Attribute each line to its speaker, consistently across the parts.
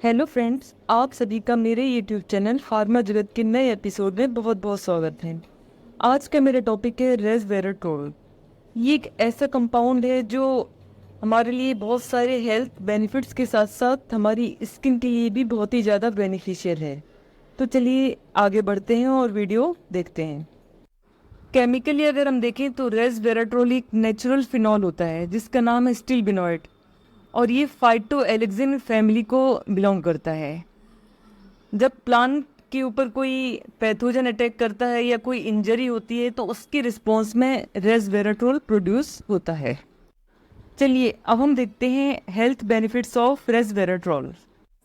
Speaker 1: Hello friends, आप सभी का मेरे यूट्यूब चैनल फार्मा जगत के नए एपिसोड में बहुत बहुत स्वागत है। आज का मेरा टॉपिक है रेसवेराट्रोल। ये एक ऐसा कंपाउंड है जो हमारे लिए बहुत सारे हेल्थ बेनिफिट्स के साथ साथ हमारी स्किन के लिए भी बहुत ही ज़्यादा बेनिफिशियल है। तो चलिए आगे बढ़ते हैं और वीडियो देखते हैं। केमिकली अगर हम देखें तो रेसवेराट्रोल एक नेचुरल फिनॉल होता है जिसका नाम है स्टिलबिनॉइड, और ये फाइटोएलेक्सिन फैमिली को बिलोंग करता है। जब प्लांट के ऊपर कोई पैथोजन अटैक करता है या कोई इंजरी होती है तो उसके रिस्पॉन्स में रेसवेराट्रोल प्रोड्यूस होता है। चलिए अब हम देखते हैं हेल्थ बेनिफिट्स ऑफ रेसवेराट्रोल।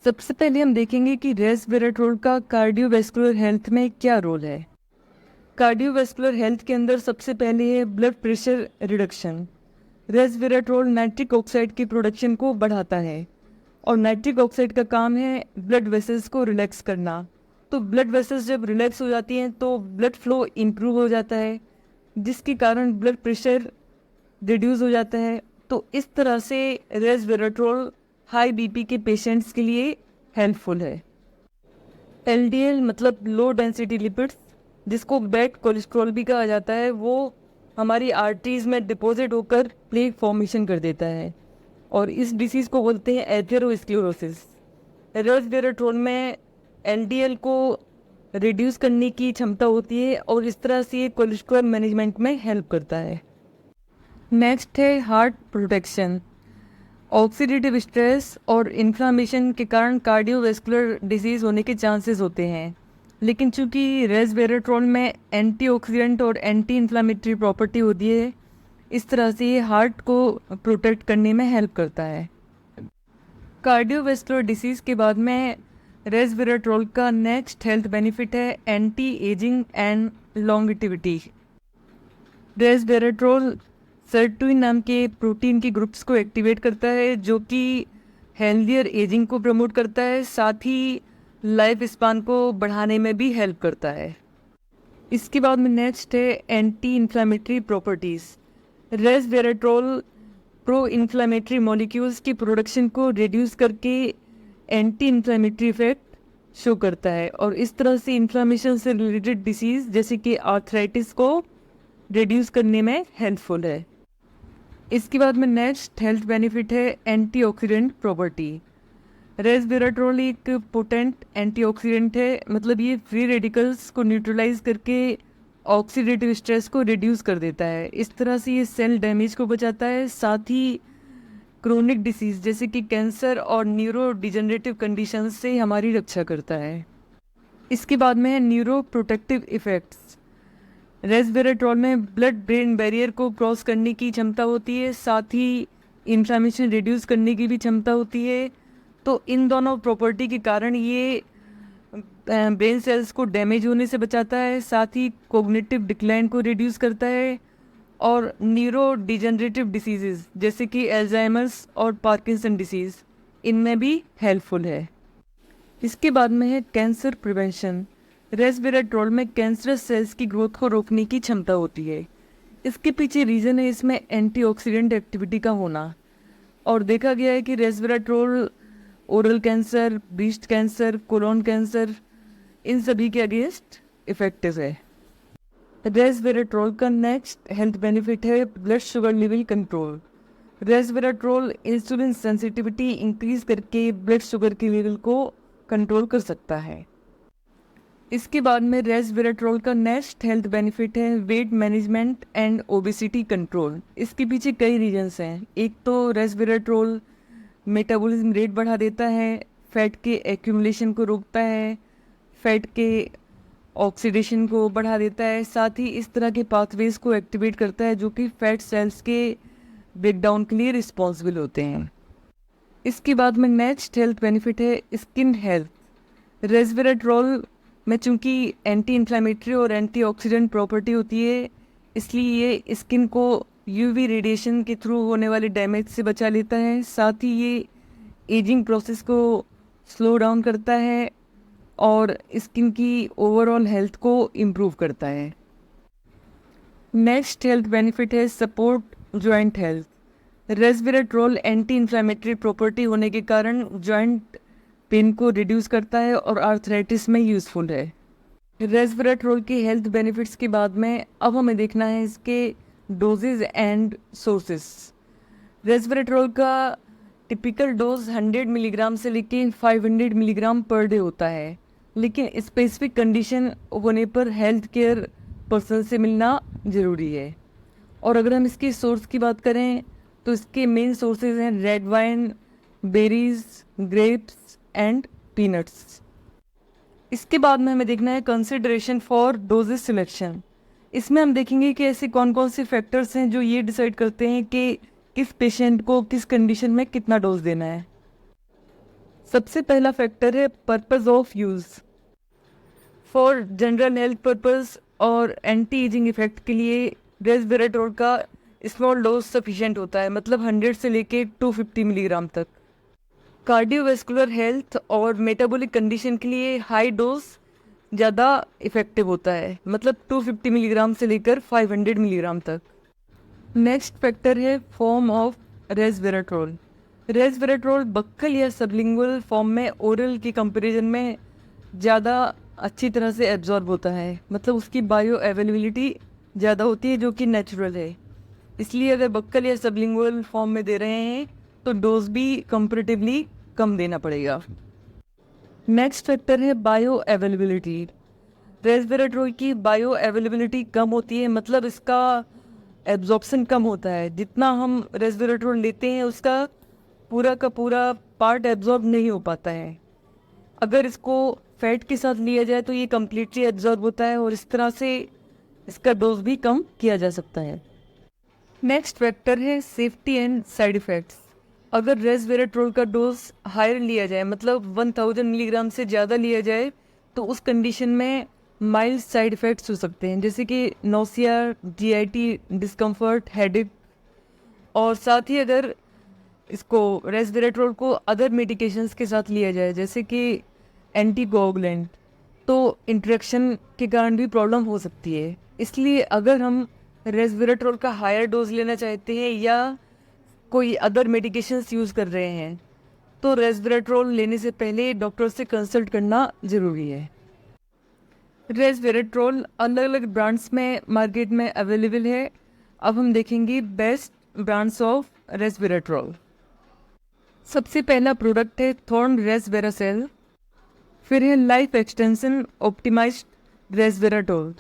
Speaker 1: सबसे पहले हम देखेंगे कि रेसवेराट्रोल का कार्डियोवैस्कुलर हेल्थ में क्या रोल है। कार्डियोवैस्कुलर हेल्थ के अंदर सबसे पहले है blood pressure reduction. Resveratrol nitric oxide की प्रोडक्शन को बढ़ाता है, और नाइट्रिक ऑक्साइड का काम है ब्लड वेसल्स को रिलैक्स करना। तो ब्लड वेसल्स जब रिलैक्स हो जाती हैं तो ब्लड फ्लो इम्प्रूव हो जाता है, जिसके कारण ब्लड प्रेशर रिड्यूस हो जाता है। तो इस तरह से रेसवेराट्रोल हाई बीपी के पेशेंट्स के लिए हेल्पफुल है। एलडीएल मतलब लो डेंसिटी लिपिड्स, जिसको बैड कोलेस्ट्रॉल भी कहा जाता है, वो हमारी आर्टरीज में डिपॉजिट होकर प्लेक फॉर्मेशन कर देता है, और इस डिसीज़ को बोलते हैं एथेरोस्क्लेरोसिस। रेसवेराट्रोल में एलडीएल को रिड्यूस करने की क्षमता होती है, और इस तरह से ये कोलेस्ट्रॉल मैनेजमेंट में हेल्प करता है। नेक्स्ट है हार्ट प्रोटेक्शन। ऑक्सीडेटिव स्ट्रेस और इन्फ्लामेशन के कारण कार्डियोवैस्कुलर डिजीज़ होने के चांसेस होते हैं, लेकिन चूंकि रेसवेराट्रोल में एंटीऑक्सीडेंट और एंटी इन्फ्लामेटरी प्रॉपर्टी होती है, इस तरह से ये हार्ट को प्रोटेक्ट करने में हेल्प करता है। कार्डियोवैस्कुलर डिसीज़ के बाद में रेसवेराट्रोल का नेक्स्ट हेल्थ बेनिफिट है anti aging and longevity. Resveratrol sirtuin नाम के प्रोटीन के ग्रुप्स को एक्टिवेट करता है, जो कि हेल्दियर एजिंग को प्रमोट करता है, साथ ही लाइफ स्पान को बढ़ाने में भी हेल्प करता है। इसके बाद में नेक्स्ट है anti inflammatory properties. Resveratrol pro inflammatory molecules की प्रोडक्शन को रिड्यूस करके एंटी इन्फ्लामेटरी इफेक्ट शो करता है, और इस तरह से इन्फ्लामेशन से रिलेटेड डिसीज़ जैसे कि आर्थराइटिस को रिड्यूस करने में हेल्पफुल है। इसके बाद में नेक्स्ट हेल्थ बेनिफिट है एंटीऑक्सीडेंट प्रॉपर्टी। रेसवेराट्रोल एक पोटेंट एंटीऑक्सीडेंट है, मतलब ये फ्री रेडिकल्स को न्यूट्रलाइज करके ऑक्सीडेटिव स्ट्रेस को रिड्यूस कर देता है। इस तरह से ये सेल डैमेज को बचाता है, साथ ही क्रोनिक डिसीज जैसे कि कैंसर और न्यूरो डिजेनरेटिव कंडीशन से हमारी रक्षा करता है। इसके बाद में है न्यूरो प्रोटेक्टिव इफेक्ट्स। रेसवेराट्रोल में ब्लड ब्रेन बैरियर को क्रॉस करने की क्षमता होती है, साथ ही इन्फ्लामेशन रिड्यूस करने की भी क्षमता होती है। तो इन दोनों प्रॉपर्टी के कारण ये ब्रेन सेल्स को डैमेज होने से बचाता है, साथ ही कोग्निटिव डिक्लाइन को रिड्यूस करता है, और न्यूरो डिजेनरेटिव डिसीजेज जैसे कि एल्जाइमर्स और पार्किंसन डिसीज़, इनमें भी हेल्पफुल है। इसके बाद में है कैंसर प्रिवेंशन। रेसवेराट्रोल में कैंसरस सेल्स की ग्रोथ को रोकने की क्षमता होती है। इसके पीछे रीज़न है इसमें एंटीऑक्सीडेंट एक्टिविटी का होना, और देखा गया है कि resveratrol oral cancer, breast cancer, colon cancer, इन सभी के अगेंस्ट इफेक्टिव है। रेसवेराट्रोल का नेक्स्ट हेल्थ बेनिफिट है blood sugar level control. Resveratrol insulin sensitivity increase करके ब्लड शुगर के लेवल को कंट्रोल कर सकता है। इसके बाद में रेसवेराट्रोल का नेक्स्ट हेल्थ बेनिफिट है weight management and obesity control. इसके पीछे कई रीजंस हैं। एक तो रेसवेराट्रोल मेटाबॉलिज्म रेट बढ़ा देता है, फैट के एक्यूमुलेशन को रोकता है, फैट के ऑक्सीडेशन को बढ़ा देता है, साथ ही इस तरह के पाथवेज को एक्टिवेट करता है जो कि फैट सेल्स के ब्रेकडाउन के लिए रिस्पॉन्सिबल होते हैं। इसके बाद में नेक्स्ट हेल्थ बेनिफिट है स्किन हेल्थ। रेसवेराट्रोल में चूंकि एंटी इन्फ्लामेटरी और एंटीऑक्सीडेंट प्रॉपर्टी होती है, इसलिए ये स्किन को यूवी रेडिएशन के थ्रू होने वाले डैमेज से बचा लेता है, साथ ही ये एजिंग प्रोसेस को स्लो डाउन करता है और स्किन की ओवरऑल हेल्थ को इम्प्रूव करता है। नेक्स्ट हेल्थ बेनिफिट है support joint health. Resveratrol anti inflammatory property होने के कारण जॉइंट पेन को रिड्यूस करता है और आर्थराइटिस में यूज़फुल है। रेस्वेराट्रोल के हेल्थ बेनिफिट्स के बाद में अब हमें देखना है इसके डोजेज एंड सोर्सेस। रेस्वेराट्रोल का टिपिकल डोज 100 मिलीग्राम से लेके 500 मिलीग्राम पर डे होता है, लेकिन स्पेसिफिक कंडीशन होने पर हेल्थ केयर पर्सन से मिलना ज़रूरी है। और अगर हम इसके सोर्स की बात करें तो इसके मेन सोर्सेज हैं red wine, berries, grapes and peanuts. इसके बाद में हमें देखना है कंसिडरेशन फॉर डोजेस सिलेक्शन। इसमें हम देखेंगे कि ऐसे कौन कौन से फैक्टर्स हैं जो ये डिसाइड करते हैं कि किस पेशेंट को किस कंडीशन में कितना डोज देना है। सबसे पहला फैक्टर है purpose of use. For general health purpose और एंटी एजिंग इफेक्ट के लिए रेस्वेराट्रोल का स्मॉल डोज सफिशिएंट होता है, मतलब 100 से लेके 250 मिलीग्राम तक। कार्डियोवैस्कुलर हेल्थ और मेटाबॉलिक कंडीशन के लिए हाई डोज ज़्यादा इफेक्टिव होता है, मतलब 250 मिलीग्राम से लेकर 500 मिलीग्राम तक। नेक्स्ट फैक्टर है form of resveratrol. Resveratrol buccal या सबलिंगुअल फॉर्म में ओरल की कंपैरिजन में ज़्यादा अच्छी तरह से एब्जॉर्ब होता है, मतलब उसकी बायो अवेलेबिलिटी ज़्यादा होती है जो कि नेचुरल है। इसलिए अगर बक्कल या सबलिंगुअल फॉर्म में दे रहे हैं तो डोज भी कंपैरेटिवली कम देना पड़ेगा। नेक्स्ट फैक्टर है बायो अवेलेबिलिटी। रेस्वेराट्रोल की बायो अवेलेबिलिटी कम होती है, मतलब इसका एब्जॉर्प्शन कम होता है। जितना हम रेस्वेराट्रोल लेते हैं उसका पूरा का पूरा पार्ट एब्जॉर्ब नहीं हो पाता है। अगर इसको फैट के साथ लिया जाए तो ये कम्प्लीटली एब्जॉर्ब होता है और इस तरह से इसका डोज भी कम किया जा सकता है। नेक्स्ट फैक्टर है सेफ्टी एंड साइड इफ़ेक्ट्स। अगर रेस्वेराट्रोल का डोज हायर लिया जाए, मतलब 1000 मिलीग्राम से ज़्यादा लिया जाए, तो उस कंडीशन में माइल्ड साइड इफ़ेक्ट्स हो सकते हैं, जैसे कि नोसिया, जीआईटी डिस्कम्फर्ट, हेडेक। और साथ ही अगर इसको रेस्वेराट्रोल को अदर मेडिकेशंस के साथ लिया जाए जैसे कि एंटीकोगुलेंट, तो इंटरेक्शन के कारण भी प्रॉब्लम हो सकती है। इसलिए अगर हम रेस्वेराट्रोल का हायर डोज लेना चाहते हैं या कोई अदर मेडिकेशंस यूज़ कर रहे हैं तो रेस्वेराट्रोल लेने से पहले डॉक्टर से कंसल्ट करना ज़रूरी है। रेस्वेराट्रोल अलग अलग ब्रांड्स में मार्केट में अवेलेबल है। अब हम देखेंगे बेस्ट ब्रांड्स ऑफ रेस्वेराट्रोल। सबसे पहला प्रोडक्ट है थॉर्न रेस्वेरासेल, फिर है लाइफ एक्सटेंशन ऑप्टिमाइज्ड रेस्वेराट्रोल।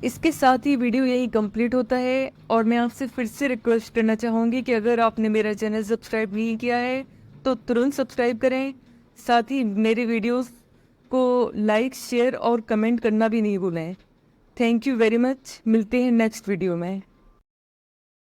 Speaker 1: इसके साथ ही वीडियो यही कंप्लीट होता है और मैं आपसे फिर से रिक्वेस्ट करना चाहूँगी कि अगर आपने मेरा चैनल सब्सक्राइब नहीं किया है तो तुरंत सब्सक्राइब करें। साथ ही मेरे वीडियोस को लाइक, शेयर और कमेंट करना भी नहीं भूलें। Thank you very much. मिलते हैं नेक्स्ट वीडियो में।